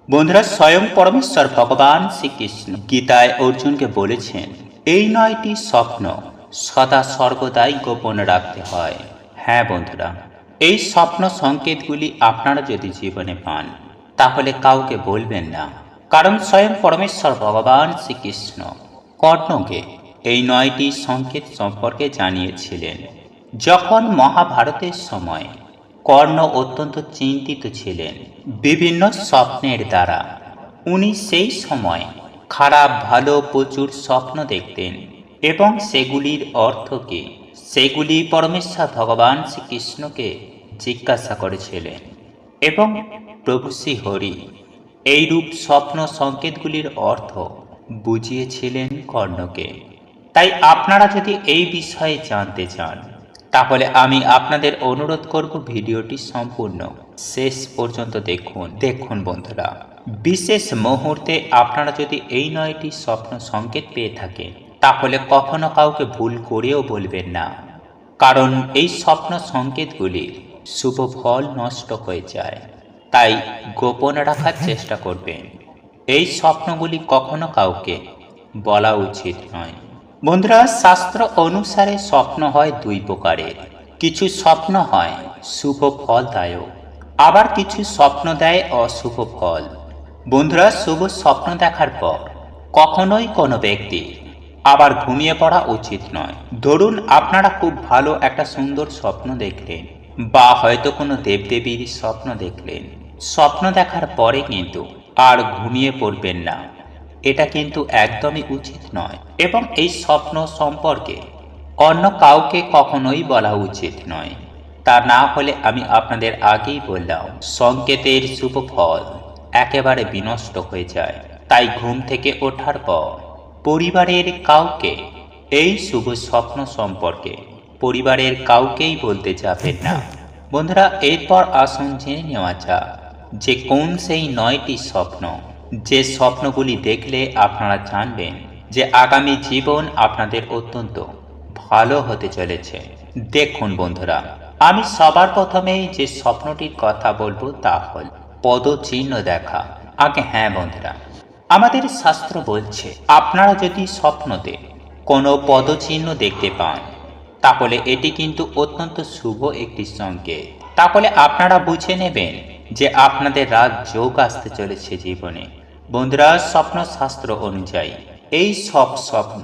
বন্ধুরা, স্বয়ং পরমেশ্বর ভগবান শ্রীকৃষ্ণ গীতায় অর্জুনকে বলেছেন, এই 9টি স্বপ্ন সদা সর্বদাই গোপন রাখতে হয়। হ্যাঁ বন্ধুরা, এই স্বপ্ন সংকেতগুলি আপনারা যদি জীবনে পান তাহলে কাউকে বলবেন না, কারণ স্বয়ং পরমেশ্বর ভগবান শ্রীকৃষ্ণ কর্ণকে এই 9টি সংকেত সম্পর্কে জানিয়েছিলেন। যখন মহাভারতের সময় কর্ণ অত্যন্ত চিন্তিত ছিলেন বিভিন্ন স্বপ্নের দ্বারা, উনি সেই সময় খারাপ ভালো প্রচুর স্বপ্ন দেখতেন এবং সেগুলির অর্থ কি সেগুলি পরমেশ্বর ভগবান শ্রীকৃষ্ণকে জিজ্ঞাসা করেছিলেন এবং প্রভু শ্রী হরি এইরূপ স্বপ্ন সংকেতগুলির অর্থ বুঝিয়েছিলেন কর্ণকে। তাই আপনারা যদি এই বিষয়ে জানতে চান তাহলে আমি আপনাদের অনুরোধ করব ভিডিওটি সম্পূর্ণ শেষ পর্যন্ত দেখুন বন্ধুরা। বিশেষ মুহূর্তে আপনারা যদি এই 9টি স্বপ্ন সংকেত পেয়ে থাকেন তাহলে কখনো কাউকে ভুল করেও বলবেন না, কারণ এই স্বপ্ন সংকেতগুলির শুভ ফল নষ্ট হয়ে যায়। তাই গোপন রাখার চেষ্টা করবেন। এই স্বপ্নগুলি কখনো কাউকে বলা উচিত নয়। বন্ধুরা, শাস্ত্র অনুসারে স্বপ্ন হয় দুই প্রকারের। কিছু স্বপ্ন হয় শুভ ফলদায়ক, আবার কিছু স্বপ্ন দেয় অশুভ ফল। বন্ধুরা, শুভ স্বপ্ন দেখার পর কখনোই কোনো ব্যক্তি আবার ঘুমিয়ে পড়া উচিত নয়। ধরুন আপনারা খুব ভালো একটা সুন্দর স্বপ্ন দেখলেন বা হয়তো কোনো দেবদেবীর স্বপ্ন দেখলেন, স্বপ্ন দেখার পরে কিন্তু আর ঘুমিয়ে পড়বেন না, এটা কিন্তু একদমই উচিত নয়। এবং এই স্বপ্ন সম্পর্কে অন্য কাউকে কখনোই বলা উচিত নয়। তা না হলে আমি আপনাদের আগেই বললাম, সংকেতের শুভ ফল একেবারে বিনষ্ট হয়ে যায়। তাই ঘুম থেকে ওঠার পর পরিবারের কাউকে এই শুভ স্বপ্ন সম্পর্কে পরিবারের কাউকেই বলতে যাবেন না। বন্ধুরা, এরপর আসুন জেনে নেওয়া যাক যে কোন সেই 9টি স্বপ্ন, যে স্বপ্নগুলি দেখলে আপনারা জানবেন যে আগামী জীবন আপনাদের অত্যন্ত ভালো হতে চলেছে। দেখুন বন্ধুরা, আমি সবার প্রথমেই যে স্বপ্নটির কথা বলবো তা হল পদচিহ্ন দেখা। হ্যাঁ বন্ধুরা, আমাদের শাস্ত্র বলছে আপনারা যদি স্বপ্নতে কোনো পদচিহ্ন দেখতে পান তাহলে এটি কিন্তু অত্যন্ত শুভ একটি সংকেত। তাহলে আপনারা বুঝে নেবেন যে আপনাদের রাজযোগ আসতে চলেছে জীবনে। বন্ধুরা, স্বপ্ন শাস্ত্র অনুযায়ী এই সব স্বপ্ন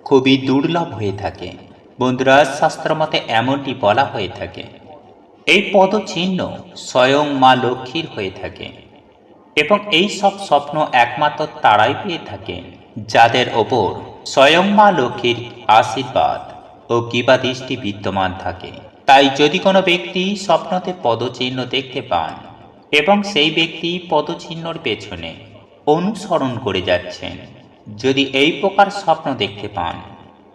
খুবই দুর্লভ হয়ে থাকে। বন্ধুরা, শাস্ত্র মতে এমনটি বলা হয়ে থাকে, এই পদচিহ্ন স্বয়ং মা লক্ষ্মীর হয়ে থাকে এবং এই সব স্বপ্ন একমাত্র তারাই পেয়ে থাকেন যাদের ওপর স্বয়ং মা লক্ষ্মীর আশীর্বাদ ও কৃপা দৃষ্টি বিদ্যমান থাকে। তাই যদি কোনো ব্যক্তি স্বপ্নতে পদচিহ্ন দেখতে পান এবং সেই ব্যক্তি পদচিহ্নর পেছনে অনুসরণ করে যাচ্ছেন, যদি এই প্রকার স্বপ্ন দেখতে পান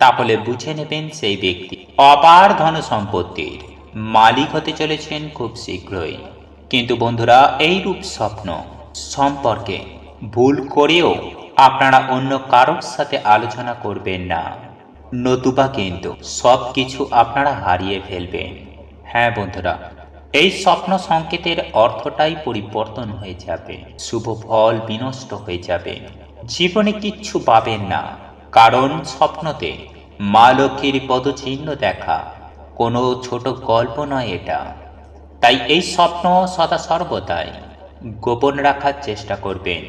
তাহলে বুঝে নেবেন সেই ব্যক্তি অপার ধন সম্পত্তির মালিক হতে চলেছেন খুব শীঘ্রই। কিন্তু বন্ধুরা, এই রূপ স্বপ্ন সম্পর্কে ভুল করেও আপনারা অন্য কারোর সাথে আলোচনা করবেন না, নতুবা কিন্তু সব কিছু আপনারা হারিয়ে ফেলবেন। হ্যাঁ বন্ধুরা, এই স্বপ্ন সংকেতের অর্থটাই পরিবর্তন হয়ে যাবে, শুভ ফল বিনষ্ট হয়ে যাবে, জীবনে কিচ্ছু পাবেন না। কারণ স্বপ্নতে মা লক্ষ্মীর পদচিহ্ন দেখা কোনো ছোট গল্প নয় এটা। তাই এই স্বপ্ন সদা সর্বদাই গোপন রাখার চেষ্টা করবেন।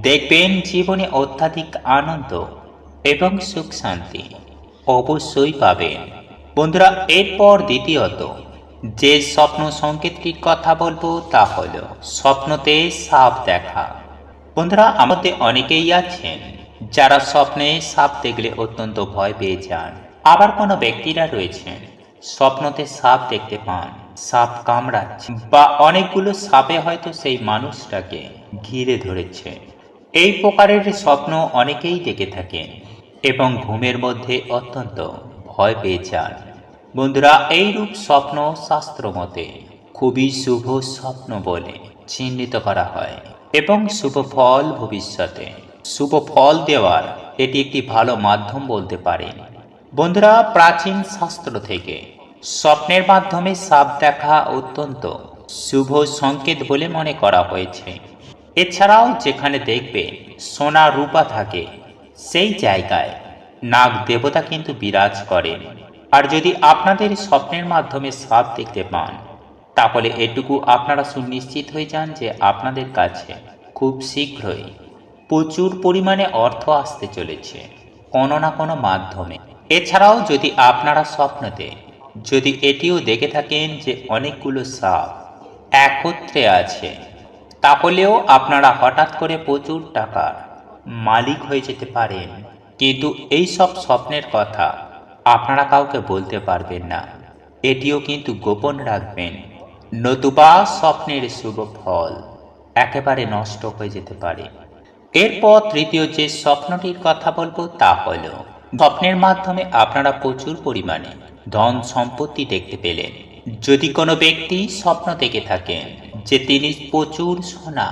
দেখবেন জীবনে অত্যাধিক আনন্দ এবং সুখ শান্তি অবশ্যই পাবেন। বন্ধুরা, এরপর দ্বিতীয়ত যে স্বপ্ন সংকেতটির কথা বলবো তা হলো স্বপ্নতে সাপ দেখা। বন্ধুরা, আমাদের অনেকেই আছেন যারা স্বপ্নে সাপ দেখলে অত্যন্ত ভয় পেয়ে যান। আবার কোনো ব্যক্তিরা রয়েছেন স্বপ্নতে সাপ দেখতে পান, সাপ কামড়াচ্ছে বা অনেকগুলো সাপে হয়তো সেই মানুষটাকে ঘিরে ধরেছে। এই প্রকারের স্বপ্ন অনেকেই দেখে থাকেন এবং ঘুমের মধ্যে অত্যন্ত ভয় পেয়ে যান। বন্ধুরা, এইরূপ স্বপ্ন শাস্ত্র মতে খুবই শুভ স্বপ্ন বলে চিহ্নিত করা হয় এবং শুভ ফল ভবিষ্যতে শুভ ফল দেওয়ার এটি একটি ভালো মাধ্যম বলতে পারেন। বন্ধুরা, প্রাচীন শাস্ত্র থেকে স্বপ্নের মাধ্যমে সাপ দেখা অত্যন্ত শুভ সংকেত বলে মনে করা হয়েছে। এছাড়াও যেখানে দেখবেন সোনা রূপা থাকে সেই জায়গায় নাগ দেবতা কিন্তু বিরাজ করেন। আর যদি আপনাদের স্বপ্নের মাধ্যমে সাপ দেখতে পান, তাহলে এটুকু আপনারা সুনিশ্চিত হয়ে যান যে আপনাদের কাছে খুব শীঘ্রই প্রচুর পরিমাণে অর্থ আসতে চলেছে কোনো না কোনো মাধ্যমে। এছাড়াও যদি আপনারা স্বপ্নতে যদি এটিও দেখে থাকেন যে অনেকগুলো সাপ একত্রে আছে, তাহলেও আপনারা হঠাৎ করে প্রচুর টাকার মালিক হয়ে যেতে পারেন। কিন্তু এই সব স্বপ্নের কথা আপনারা কাউকে বলতে পারবেন না, এটিও কিন্তু গোপন রাখবেন, নতুবা স্বপ্নের শুভ ফল একেবারে নষ্ট হয়ে যেতে পারে। এরপর তৃতীয় যে স্বপ্নটির কথা বলবো তা হল, স্বপ্নের মাধ্যমে আপনারা প্রচুর পরিমাণে ধন সম্পত্তি দেখতে পেলেন। যদি কোনো ব্যক্তি স্বপ্ন দেখে থাকেন যে তিনি প্রচুর সোনা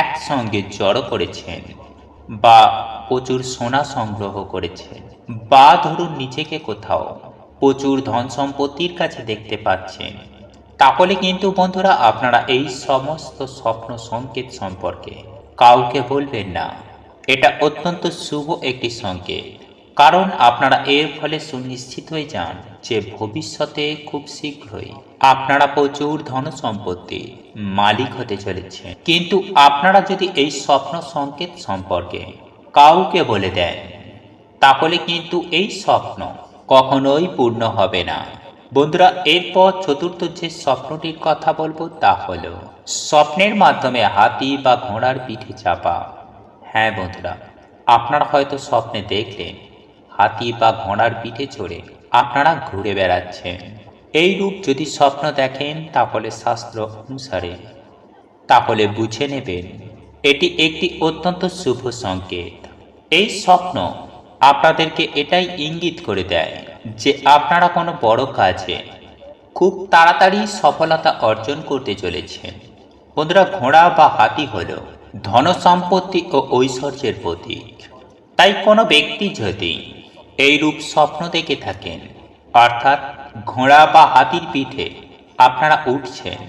একসঙ্গে জড়ো করেছেন, বা প্রচুর সোনা সংগ্রহ করেছেন, বা ধরুন নিজেকে কোথাও প্রচুর ধন সম্পত্তির কাছে দেখতে পাচ্ছেন, তাহলে কিন্তু বন্ধুরা আপনারা এই সমস্ত স্বপ্ন সংকেত সম্পর্কে কাউকে বলবেন না। এটা অত্যন্ত শুভ একটি সংকেত, কারণ আপনারা এর ফলে সুনিশ্চিত হয়ে যান যে ভবিষ্যতে খুব শীঘ্রই আপনারা প্রচুর ধন সম্পত্তির মালিক হতে চলেছে। কিন্তু আপনারা যদি এই স্বপ্ন সংকেত সম্পর্কে কাউকে বলে দেন, তাহলে কিন্তু এই স্বপ্ন কখনোই পূর্ণ হবে না। বন্ধুরা, এরপর চতুর্থ যে স্বপ্নটির কথা বলবো তা হলো স্বপ্নের মাধ্যমে হাতি বা ঘোড়ার পিঠে চাপা। হ্যাঁ বন্ধুরা, আপনারা হয়তো স্বপ্নে দেখলেন হাতি বা ঘোড়ার পিঠে চড়ে আপনারা ঘুরে বেড়াচ্ছেন। এই রূপ যদি স্বপ্ন দেখেন তাহলে শাস্ত্র অনুসারে তাহলে বুঝে নেবেন এটি একটি অত্যন্ত শুভ সংকেত। এই স্বপ্ন আপনাদেরকে এটাই ইঙ্গিত করে দেয় যে আপনারা কোনো বড় কাজে খুব তাড়াতাড়ি সফলতা অর্জন করতে চলেছেন। বন্ধুরা, ঘোড়া বা হাতি হল ধন সম্পত্তি ও ঐশ্বর্যের প্রতীক। তাই কোনো ব্যক্তি যদি এই রূপ স্বপ্ন দেখে থাকেন, অর্থাৎ ঘোড়া বা হাতির পিঠে আপনারা উঠছেন,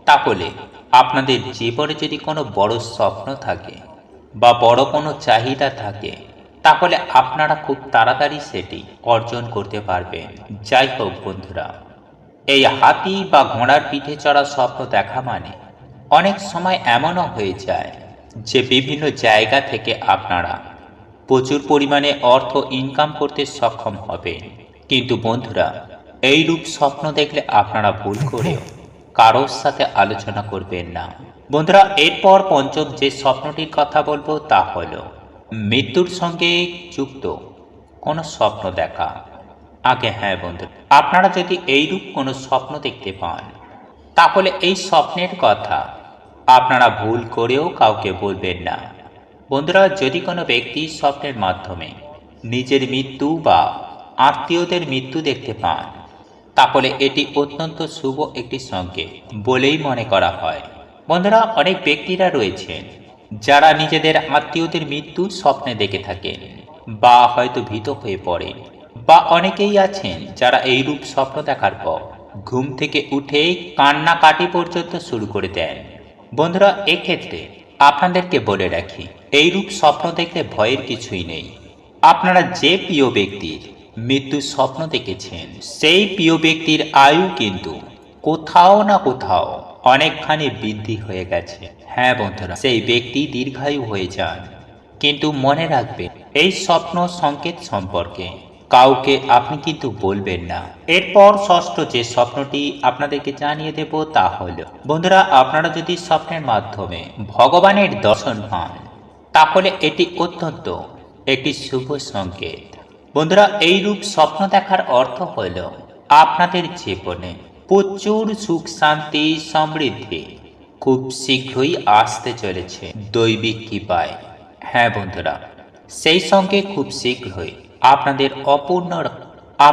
তাহলে আপনাদের জীবনে যদি কোনো বড় স্বপ্ন থাকে বা বড় কোনো চাহিদা থাকে, তাহলে আপনারা খুব তাড়াতাড়ি সেটি অর্জন করতে পারবেন। যাই হোক বন্ধুরা, এই হাতি বা ঘোড়ার পিঠে চড়া স্বপ্ন দেখা মানে অনেক সময় এমনও হয়ে যায় যে বিভিন্ন জায়গা থেকে আপনারা প্রচুর পরিমাণে অর্থ ইনকাম করতে সক্ষম হবেন। কিন্তু বন্ধুরা, এই রূপ স্বপ্ন দেখলে আপনারা ভুল করেও কারোর সাথে আলোচনা করবেন না। বন্ধুরা, এরপর পঞ্চম যে স্বপ্নটির কথা বলবো তা হলো মৃত্যুর সঙ্গে যুক্ত কোনো স্বপ্ন দেখা। আগে হ্যাঁ বন্ধু, আপনারা যদি এইরূপ কোনো স্বপ্ন দেখতে পান, তাহলে এই স্বপ্নের কথা আপনারা ভুল করেও কাউকে বলবেন না। বন্ধুরা, যদি কোনো ব্যক্তি স্বপ্নের মাধ্যমে নিজের মৃত্যু বা আত্মীয়দের মৃত্যু দেখতে পান, তাহলে এটি অত্যন্ত শুভ একটি সংকেত বলেই মনে করা হয়। বন্ধুরা, অনেক ব্যক্তিরা রয়েছেন যারা নিজেদের আত্মীয়দের মৃত্যু স্বপ্নে দেখে থাকেন বা হয়তো ভীত হয়ে পড়েন, বা অনেকেই আছেন যারা এই রূপ স্বপ্ন দেখার পর ঘুম থেকে উঠেই কান্নাকাটি পর্যন্ত শুরু করে দেন। বন্ধুরা, এক্ষেত্রে আপনাদেরকে বলে রাখি, এই রূপ স্বপ্ন দেখলে ভয়ের কিছুই নেই। আপনারা যে প্রিয় ব্যক্তির মৃত্যুর স্বপ্ন দেখেছেন, সেই প্রিয় ব্যক্তির আয়ু কিন্তু কোথাও না কোথাও অনেকখানি বৃদ্ধি হয়ে গেছে। হ্যাঁ বন্ধুরা, সেই ব্যক্তি দীর্ঘায়ু হয়ে যান। কিন্তু মনে রাখবেন, এই স্বপ্ন সংকেত সম্পর্কে কাউকে আপনি কিন্তু বলবেন না। এরপর ষষ্ঠ যে স্বপ্নটি আপনাদেরকে জানিয়ে দেব তা হল, বন্ধুরা, আপনারা যদি স্বপ্নের মাধ্যমে ভগবানের দর্শন পান, তাহলে এটি অত্যন্ত একটি শুভ সংকেত। বন্ধুরা, এই রূপ স্বপ্ন দেখার অর্থ হল আপনাদের জীবনে প্রচুর সুখ শান্তি সমৃদ্ধি খুব শীঘ্রই আসতে চলেছে দৈবিক কৃপায়। হ্যাঁ বন্ধুরা, সেই সঙ্গে খুব শীঘ্রই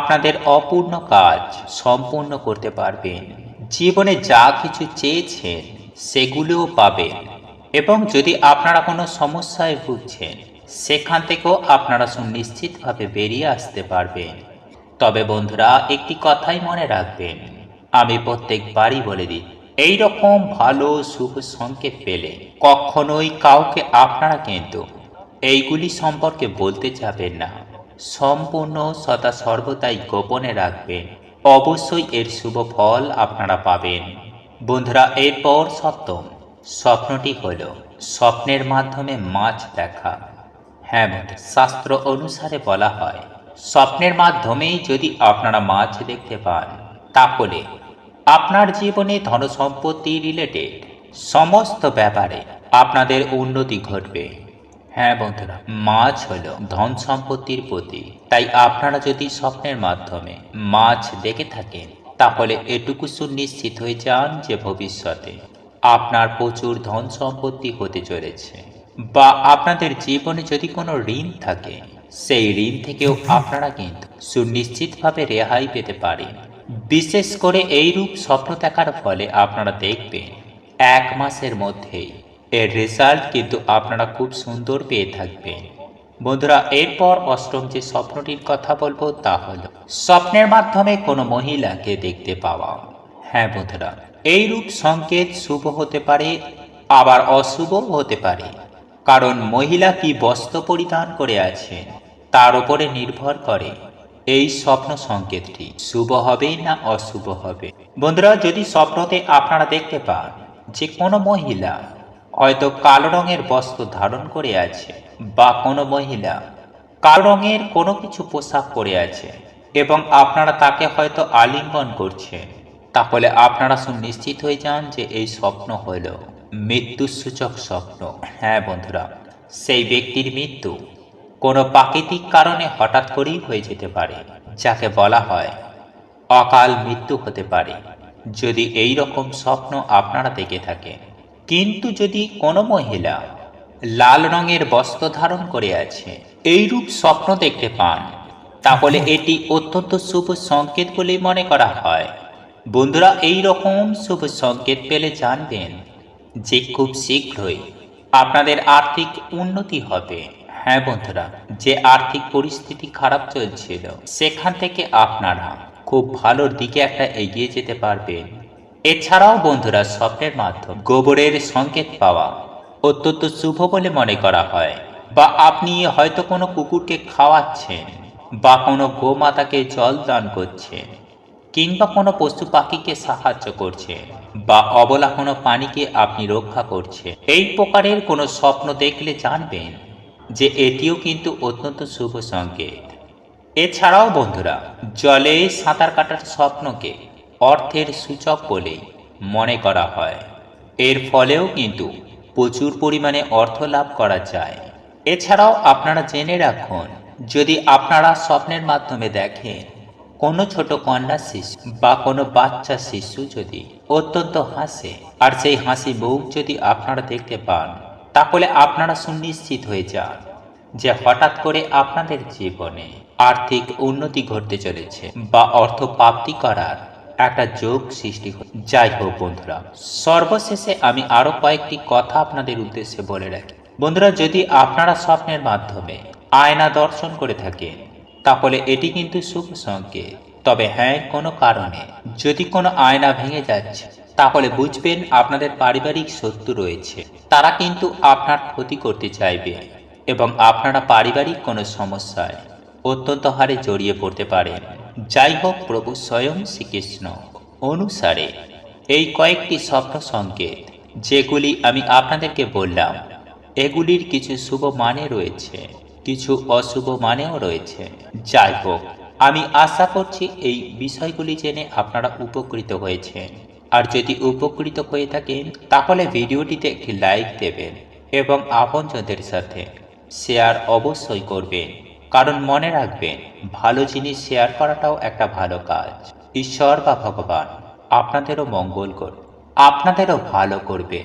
আপনাদের অপূর্ণ কাজ সম্পূর্ণ করতে পারবেন। জীবনে যা কিছু চেয়েছেন সেগুলোও পাবেন, এবং যদি আপনারা কোনো সমস্যায় ভুগছেন, সেখান থেকেও আপনারা সুনিশ্চিতভাবে বেরিয়ে আসতে পারবেন। তবে বন্ধুরা, একটি কথাই মনে রাখবেন, আমি প্রত্যেকবারই বলে দিই, এই রকম ভালো শুভ সংকেত পেলে কখনোই কাউকে আপনারা কিন্তু এইগুলি সম্পর্কে বলতে যাবেন না। সম্পূর্ণ সদা সর্বদাই গোপনে রাখবেন। অবশ্যই এর শুভ ফল আপনারা পাবেন। বন্ধুরা, এরপর সপ্তম স্বপ্নটি হল স্বপ্নের মাধ্যমে মাছ দেখা। হ্যাঁ বন্ধু, শাস্ত্র অনুসারে বলা হয় স্বপ্নের মাধ্যমেই যদি আপনারা মাছ দেখতে পান তাহলে আপনার জীবনে ধনসম্পত্তি রিলেটেড সমস্ত ব্যাপারে আপনাদের উন্নতি ঘটবে। হ্যাঁ বন্ধুরা, মাছ হলো ধন সম্পত্তির প্রতীক। তাই আপনারা যদি স্বপ্নের মাধ্যমে মাছ দেখে থাকেন তাহলে এটুকু সুনিশ্চিত হয়ে যান যে ভবিষ্যতে আপনার প্রচুর ধন সম্পত্তি হতে চলেছে। বা আপনাদের জীবনে যদি কোনো ঋণ থাকে সেই ঋণ থেকেও আপনারা কিন্তু সুনিশ্চিতভাবে রেহাই পেতে পারেন। বিশেষ করে এই রূপ স্বপ্ন দেখার ফলে আপনারা দেখবেন 1 মাসের মধ্যেই এর রেজাল্ট কিন্তু আপনারা খুব সুন্দর পেয়ে থাকবেন। বন্ধুরা, এরপর অষ্টম যে স্বপ্নটির কথা বলবো তা হলো স্বপ্নের মাধ্যমে কোনো মহিলাকে দেখতে পাওয়া। হ্যাঁ বন্ধুরা, এই রূপ সংকেত শুভ হতে পারে আবার অশুভ হতে পারে, কারণ মহিলা কি বস্ত্র পরিধান করে আছেন তার উপরে নির্ভর করে এই স্বপ্ন সংকেতটি শুভ হবে না অশুভ হবে। বন্ধুরা, যদি স্বপ্নতে আপনারা দেখতে পান যে কোনো মহিলা হয়তো কালো রঙের বস্ত্র ধারণ করে আছে বা কোনো মহিলা কালো রঙের কোনো কিছু পোশাক পরে আছে এবং আপনারা তাকে হয়তো আলিঙ্গন করছেন, তাহলে আপনারা সুনিশ্চিত হয়ে যান যে এই স্বপ্ন হল মৃত্যুসূচক স্বপ্ন। হ্যাঁ বন্ধুরা, সেই ব্যক্তির মৃত্যু কোনো প্রাকৃতিক কারণে হঠাৎ করেই হয়ে যেতে পারে, যাকে বলা হয় অকাল মৃত্যু হতে পারে যদি এই রকম স্বপ্ন আপনারা দেখে থাকেন। কিন্তু যদি কোনো মহিলা লাল রঙের বস্ত্র ধারণ করে আছে এইরূপ স্বপ্ন দেখতে পান তাহলে এটি অত্যন্ত শুভ সংকেত বলে মনে করা হয়। বন্ধুরা, এই রকম শুভ সংকেত পেলে জানবেন যে খুব শীঘ্রই আপনাদের আর্থিক উন্নতি হবে। হ্যাঁ বন্ধুরা, যে আর্থিক পরিস্থিতি খারাপ চলছিল সেখান থেকে আপনারা খুব ভালোর দিকে একটা এগিয়ে যেতে পারবেন। এছাড়াও বন্ধুরা, স্বপ্নের মাধ্যমে গোবরের সংকেত পাওয়া অত্যন্ত শুভ বলে মনে করা হয়। বা আপনি হয়তো কোনো কুকুরকে খাওয়াচ্ছেন বা কোনো গোমাতাকে জল দান করছেন কিংবা কোনো পশু পাখিকে সাহায্য করছেন বা অবলা কোনো প্রাণীকে আপনি রক্ষা করছেন, এই প্রকারের কোনো স্বপ্ন দেখলে জানবেন যে এটিও কিন্তু অত্যন্ত শুভ সংকেত। এছাড়াও বন্ধুরা, জলে সাঁতার কাটার স্বপ্নকে অর্থের সূচক বলেই মনে করা হয়। এর ফলেও কিন্তু প্রচুর পরিমাণে অর্থ লাভ করা যায়। এছাড়াও আপনারা জেনে রাখুন, যদি আপনারা স্বপ্নের মাধ্যমে দেখেন কোনো ছোট কন্যা শিশু বা কোনো বাচ্চা শিশু যদি অত্যন্ত হাসে আর সেই হাসি মুখ যদি আপনারা দেখতে পান তাহলে আপনারা সুনিশ্চিত হয়ে যান যে হঠাৎ করে আপনাদের জীবনে আর্থিক উন্নতি ঘটতে চলেছে বা অর্থ প্রাপ্তি করার একটা যোগ সৃষ্টি হয়। যাই হোক বন্ধুরা, সর্বশেষে আমি আরো কয়েকটি কথা আপনাদের উদ্দেশ্যে বলে রাখি। বন্ধুরা, যদি আপনারা স্বপ্নের মাধ্যমে আয়না দর্শন করে থাকেন তাহলে এটি কিন্তু শুভ সংকেত। তবে হ্যাঁ, কোনো কারণে যদি কোনো আয়না ভেঙে যাচ্ছে তাহলে বুঝবেন আপনাদের পারিবারিক শত্রু রয়েছে, তারা কিন্তু আপনার ক্ষতি করতে চাইবে এবং আপনারা পারিবারিক কোনো সমস্যায় অত্যন্ত হারে জড়িয়ে পড়তে পারেন। যাই হোক, প্রভু স্বয়ং শ্রীকৃষ্ণ অনুসারে এই কয়েকটি স্বপ্ন সংকেত যেগুলি আমি আপনাদেরকে বললাম এগুলির কিছু শুভ মানে রয়েছে, কিছু অশুভ মানেও রয়েছে। যাই হোক, আমি আশা করছি এই বিষয়গুলি জেনে আপনারা উপকৃত হয়েছেন। আর যদি উপকৃত হয়ে থাকেন তাহলে ভিডিওটিতে একটি লাইক দেবেন এবং আপনজনদের সাথে শেয়ার অবশ্যই করবেন, কারণ মনে রাখবেন ভালো জিনিস শেয়ার করাটাও একটা ভালো কাজ। ঈশ্বর বা ভগবান আপনাদেরও মঙ্গল করবে, আপনাদেরও ভালো করবে।